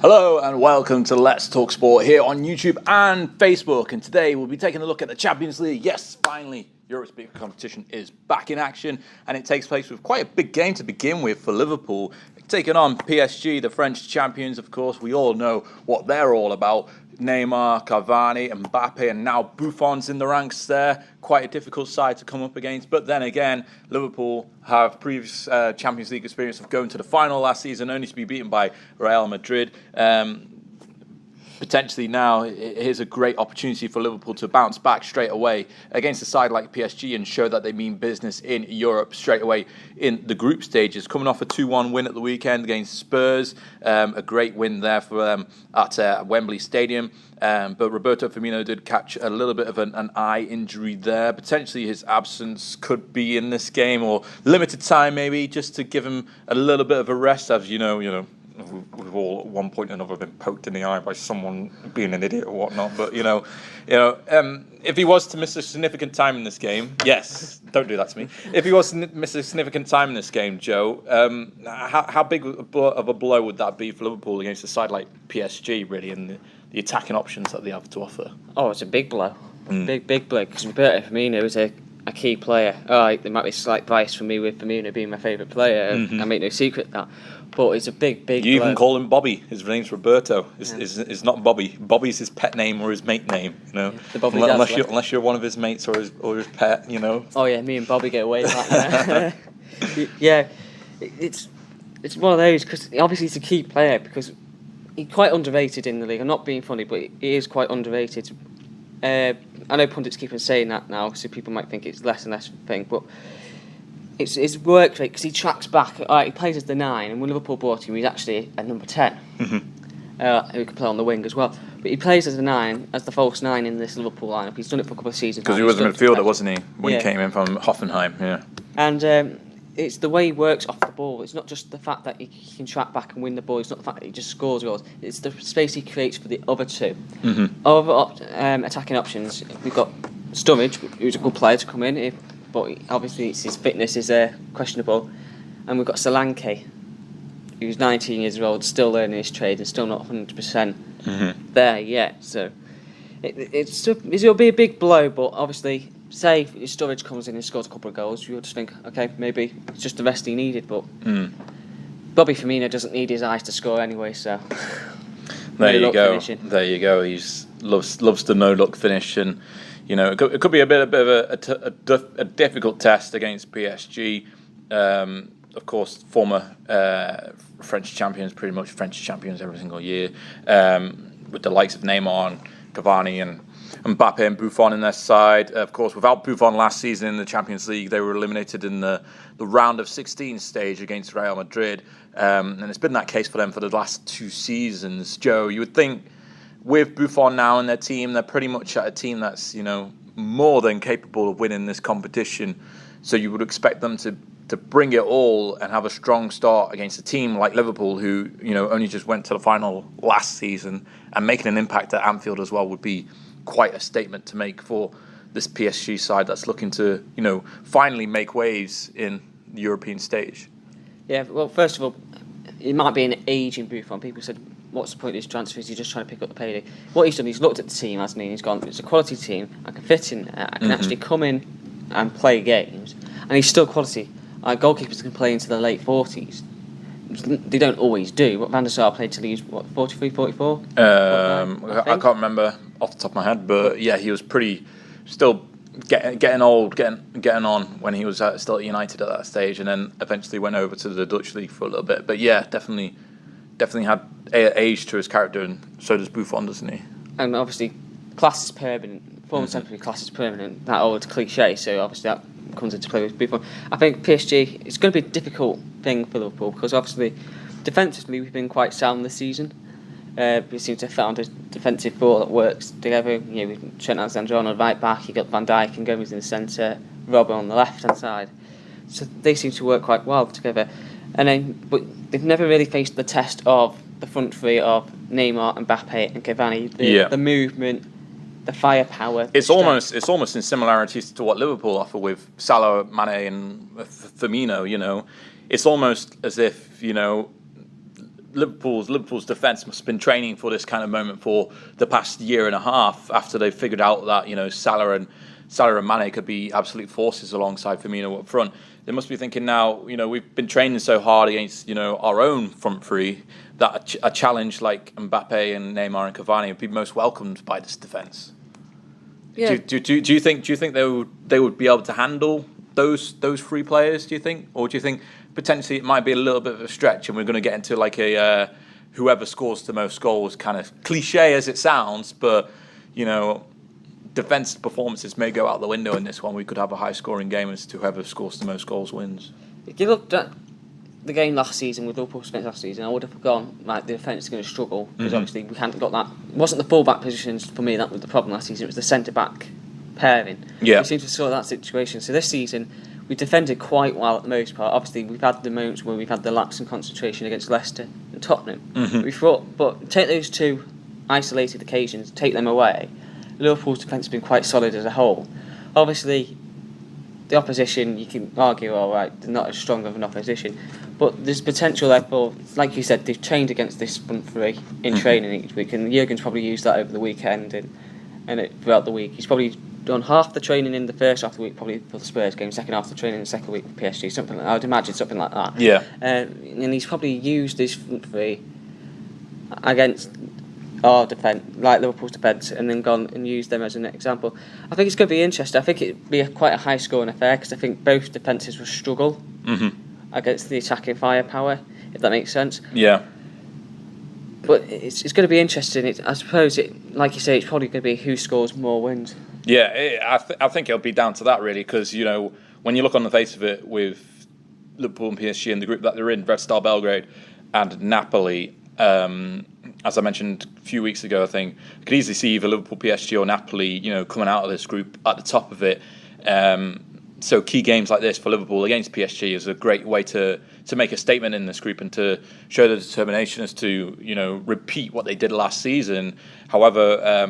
Hello and welcome to Let's Talk Sport here on YouTube and Facebook. And today we'll be taking a look at the Champions League. Yes, finally, Europe's big competition is back in action, and it takes place with quite a big game to begin with for Liverpool, taking on PSG, the French champions. Of course, we all know what they're all about. Neymar, Cavani, Mbappe, and now Buffon's in the ranks there. Quite a difficult side to come up against. But then again, Liverpool have previous Champions League experience of going to the final last season, only to be beaten by Real Madrid. Potentially now, here's a great opportunity for Liverpool to bounce back straight away against a side like PSG and show that they mean business in Europe straight away in the group stages. Coming off a 2-1 win at the weekend against Spurs, a great win there for them at Wembley Stadium. But Roberto Firmino did catch a little bit of an eye injury there. Potentially his absence could be in this game, or limited time maybe, just to give him a little bit of a rest. As you know, we've all at one point or another been poked in the eye by someone being an idiot or whatnot. But if he was to miss a significant time in this game, yes, don't do that to me. If he was to miss a significant time in this game, Joe, how big of a blow would that be for Liverpool against a side like PSG, really, and the attacking options that they have to offer? Oh, it's a big blow, big blow. Because Roberto Firmino is a key player. There might be a slight bias for me with Firmino being my favourite player. I make no secret of that. But it's a big blow. You even call him Bobby. His name's Roberto. It's not Bobby. Bobby's his pet name or his mate name. The Bobby unless you're one of his mates or his pet. Oh yeah, me and Bobby get away with that. Yeah, it's one of those, because obviously he's a key player, because he's quite underrated in the league. I'm not being funny, but he is quite underrated. I know pundits keep on saying that now, so people might think it's less and less of a thing, but it's his work rate, because he tracks back. He plays as the 9, and when Liverpool bought him, he's actually a number 10, who can play on the wing as well. But he plays as a 9, as the false 9 in this Liverpool lineup. He's done it for a couple of seasons. Because he was a midfielder, wasn't he, when he came in from Hoffenheim? Yeah. And it's the way he works off the ball. It's not just the fact that he can track back and win the ball. It's not the fact that he just scores goals. It's the space he creates for the other two. Other attacking options, we've got Sturridge, who's a good player to come in, but obviously his fitness is questionable. And we've got Solanke, who's 19 years old, still learning his trade and still not 100% there yet. So it'll be a big blow, but obviously, say if Sturridge comes in and scores a couple of goals, you'll just think, okay, maybe it's just the rest he needed. But Bobby Firmino doesn't need his eyes to score anyway, so there you go. Finishing. There you go. He loves the no-look finish, and it could be a bit of a difficult test against PSG. Of course, former French champions, pretty much French champions every single year, with the likes of Neymar and Cavani and Mbappe and Buffon in their side. Of course, without Buffon last season in the Champions League, they were eliminated in the round of 16 stage against Real Madrid. And it's been that case for them for the last 2 seasons. Joe, you would think with Buffon now in their team, they're pretty much at a team that's, more than capable of winning this competition. So you would expect them to bring it all and have a strong start against a team like Liverpool, who, only just went to the final last season, and making an impact at Anfield as well would be quite a statement to make for this PSG side that's looking to, finally make waves in the European stage. Yeah, well, first of all, it might be an age in Buffon. People said, what's the point of his transfers? He's just trying to pick up the payday. What he's done, he's looked at the team, hasn't he? He's gone, it's a quality team. I can fit in. I can actually come in and play games. And he's still quality. Goalkeepers can play into the late 40s. They don't always do. What Van der Sar played till he was 43, 44? I can't remember off the top of my head, but yeah, he was still getting old, getting on when he was still at United at that stage, and then eventually went over to the Dutch league for a little bit. But yeah, definitely had age to his character, and so does Buffon, doesn't he? And obviously, class is permanent. Former temporary class is permanent. That old cliche. So obviously that comes into play with Buffon. I think PSG, it's going to be a difficult thing for Liverpool, because obviously defensively we've been quite sound this season. We seem to have found a defensive ball that works together. With Trent Alexander-Arnold on the right back, you got Van Dijk and Gomez in the centre, Robben on the left hand side. So they seem to work quite well together. But they've never really faced the test of the front three of Neymar, Mbappe, and Cavani. The movement, the firepower. It's almost in similarities to what Liverpool offer with Salah, Mane, and Firmino. It's almost as if Liverpool's defence must have been training for this kind of moment for the past year and a half after they figured out that Salah and Mane could be absolute forces alongside Firmino up front. They must be thinking now, we've been training so hard against our own front three that a challenge like Mbappe and Neymar and Cavani would be most welcomed by this defence. Yeah. Do you think they would be able to handle those three players? Do you think, or do you think potentially it might be a little bit of a stretch, and we're going to get into like a whoever scores the most goals kind of cliche as it sounds, but defence performances may go out the window in this one. We could have a high scoring game as to whoever scores the most goals wins. If you looked at the game last season with Liverpool spent last season, I would have gone like the defence is going to struggle because obviously we hadn't got that. It wasn't the full back positions for me that was the problem last season. It was the centre back pairing. Yeah, we seemed to sort that situation. So this season we defended quite well at the most part. Obviously we've had the moments where we've had the lapse in concentration against Leicester and Tottenham. We thought, but take those two isolated occasions, take them away. Liverpool's defence has been quite solid as a whole. Obviously, the opposition, you can argue, all right, they're not as strong of an opposition, but there's potential there for, like you said, they've trained against this front three in training each week, and Jurgen's probably used that over the weekend and throughout the week. He's probably done half the training in the first half of the week, probably for the Spurs game, second half of the training in the second week for PSG, something like that. I would imagine something like that. Yeah. And he's probably used this front three against our defence, like Liverpool's defence, and then gone and used them as an example. I think it's going to be interesting. I think it'd be quite a high scoring affair because I think both defences will struggle against the attacking firepower, if that makes sense. Yeah. But it's going to be interesting. I suppose, like you say, it's probably going to be who scores more wins. Yeah, I think it'll be down to that really, because when you look on the face of it with Liverpool and PSG in the group that they're in, Red Star Belgrade and Napoli. As I mentioned a few weeks ago, I think I could easily see either Liverpool, PSG, or Napoli, coming out of this group at the top of it. So key games like this for Liverpool against PSG is a great way to make a statement in this group and to show the determination as to repeat what they did last season. However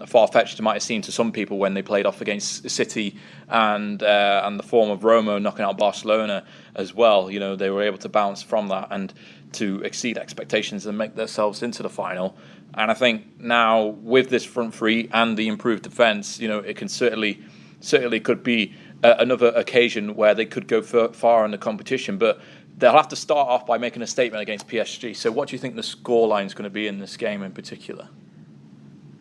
far-fetched it might have seemed to some people when they played off against City and the form of Roma knocking out Barcelona as well. They were able to bounce from that and to exceed expectations and make themselves into the final. And I think now with this front three and the improved defence, it can certainly could be another occasion where they could go far in the competition. But they'll have to start off by making a statement against PSG. So what do you think the scoreline is going to be in this game in particular?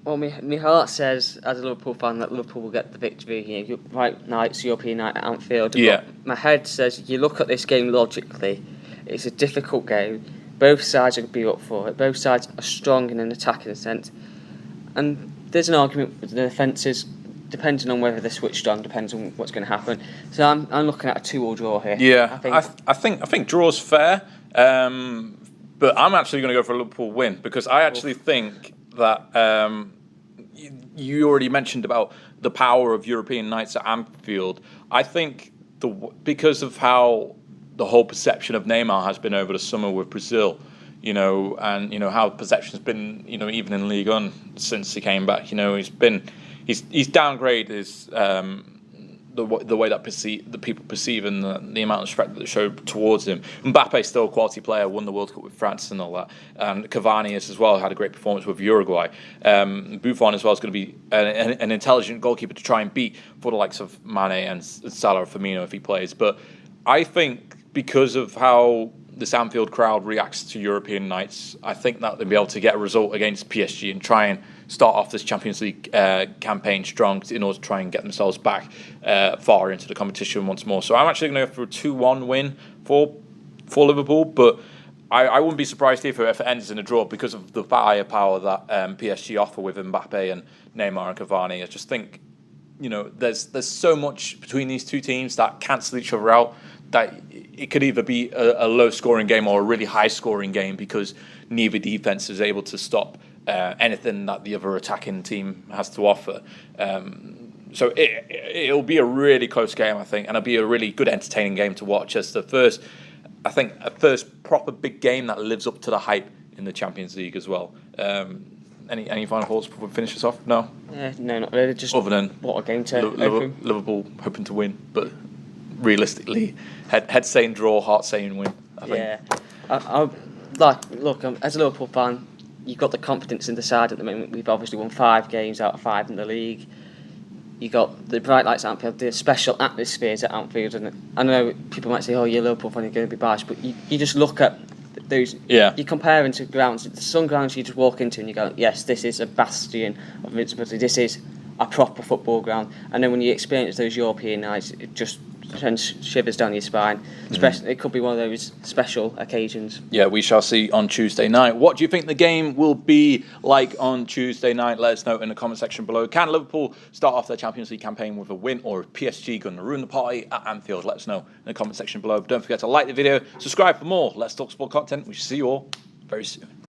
Well, my heart says, as a Liverpool fan, that Liverpool will get the victory here. Right now, it's European night at Anfield. Yeah. But my head says, you look at this game logically, it's a difficult game. Both sides will be up for it. Both sides are strong in an attacking sense. And there's an argument for the defences, depending on whether they're switched on, depends on what's going to happen. So I'm looking at a 2-2 draw here. Yeah, I think draw's fair. But I'm actually going to go for a Liverpool win because I actually think that you already mentioned about the power of European nights at Anfield. I think because of how the whole perception of Neymar has been over the summer with Brazil, and how perception's been, even in Ligue 1 since he came back. He's downgraded his the way that the people perceive and the amount of respect that they show towards him. Mbappe's still a quality player, won the World Cup with France and all that. And Cavani is as well, had a great performance with Uruguay. Buffon as well is going to be an intelligent goalkeeper to try and beat for the likes of Mane and Salah or Firmino if he plays. But I think because of how this Anfield crowd reacts to European nights, I think that they'll be able to get a result against PSG and try and start off this Champions League campaign strong in order to try and get themselves back far into the competition once more. So I'm actually going to go for a 2-1 win for Liverpool, but I wouldn't be surprised if it ends in a draw because of the firepower that PSG offer with Mbappe and Neymar and Cavani. I just think there's so much between these two teams that cancel each other out that it could either be a low-scoring game or a really high-scoring game because neither defense is able to stop anything that the other attacking team has to offer. So it'll be a really close game, I think, and it'll be a really good, entertaining game to watch as a first proper big game that lives up to the hype in the Champions League as well. Any final thoughts before we finish this off? No? No, not really. Just other than what a game to open. Liverpool hoping to win, but realistically, head saying draw, heart saying win, I think. Yeah. Look, as a Liverpool fan, you've got the confidence in the side at the moment. We've obviously won 5 games out of 5 in the league. You got the bright lights at Anfield, the special atmospheres at Anfield, and I know people might say, "Oh, you're Liverpool fan, you're going to be biased," but you just look at those. Yeah. You compare into grounds, some grounds you just walk into and you go, "Yes, this is a bastion of invincibility. This is a proper football ground." And then when you experience those European nights, it just sends shivers down your spine. Especially, it could be one of those special occasions. Yeah, we shall see on Tuesday night. What do you think the game will be like on Tuesday night? Let us know in the comment section below. Can Liverpool start off their Champions League campaign with a win, or is PSG going to ruin the party at Anfield? Let us know in the comment section below. But don't forget to like the video, subscribe for more Let's Talk Sport content. We shall see you all very soon.